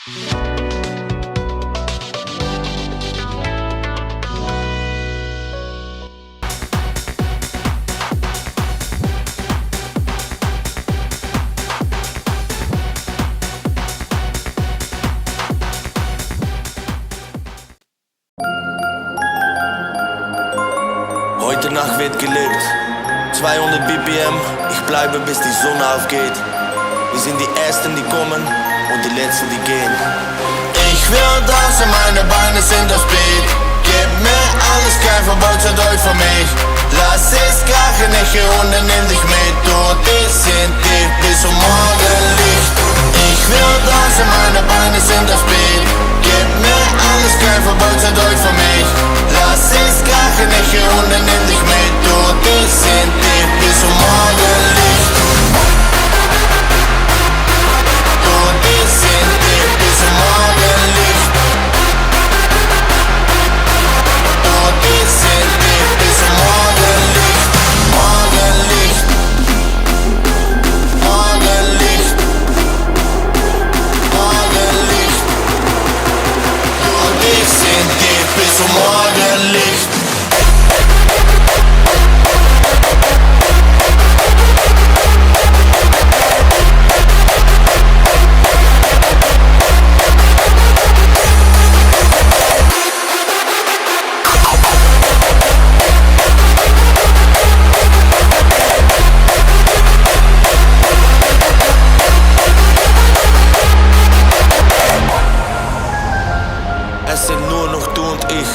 Heute Nacht wird gelebt, 200 BPM, ich bleibe bis die Sonne aufgeht. Wir sind die Ersten, die kommen und die Letzten, die gehen. Ich will tanzen, meine Beine sind das Beat. Gib mir alles, kein Verbot, seid euch für mich. Lass es krachen, ich hier unten nimm dich mit. Du, die sind tief bis zum Morgenlicht. Ich will tanzen, meine Beine sind das Beat. Gib mir alles, kein Verbot, seid euch für mich. Lass es krachen, ich hier unten nimm dich mit. Du, die sind tief bis zum Morgenlicht. Du, die sind tief bis zum Morgenlicht. Du, die sind tief bis zum Morgenlicht. Morgenlicht. Morgenlicht. Morgenlicht. Du, die sind tief bis zum Morgenlicht. Es sind nur noch du und ich.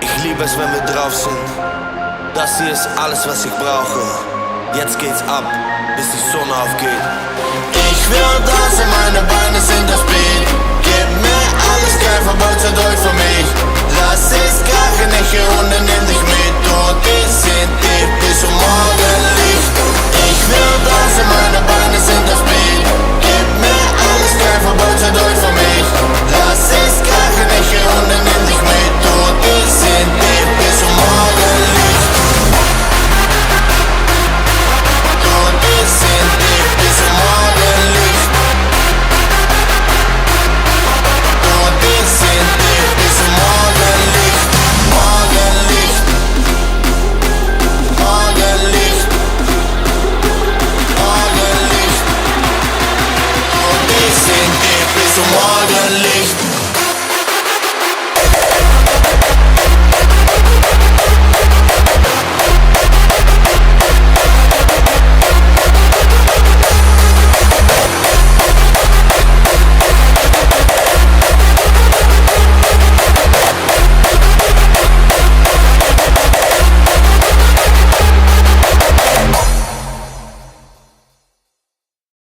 Ich liebe es, wenn wir drauf sind. Das hier ist alles, was ich brauche. Jetzt geht's ab, bis die Sonne aufgeht. Ich will tanzen, meine Beine sind das Beat. Gib mir alles, kein Verbot, seid euch für mich. Lass es krachen, ich hier unten nimm dich mit. Du, die sind tief bis zum Morgenlicht. Ich will tanzen, meine Beine sind das Beat. Gib mir alles, kein Verbot, seid euch für mich. Lass es krachen, ich hier unten nimm dich mit. Du, die sind tief bis zum Morgenlicht. Du, die sind tief bis zum Morgenlicht. Du, die sind tief bis zum Morgenlicht. Morgenlicht. Morgenlicht. Morgenlicht. Du, die sind tief bis zum Morgenlicht.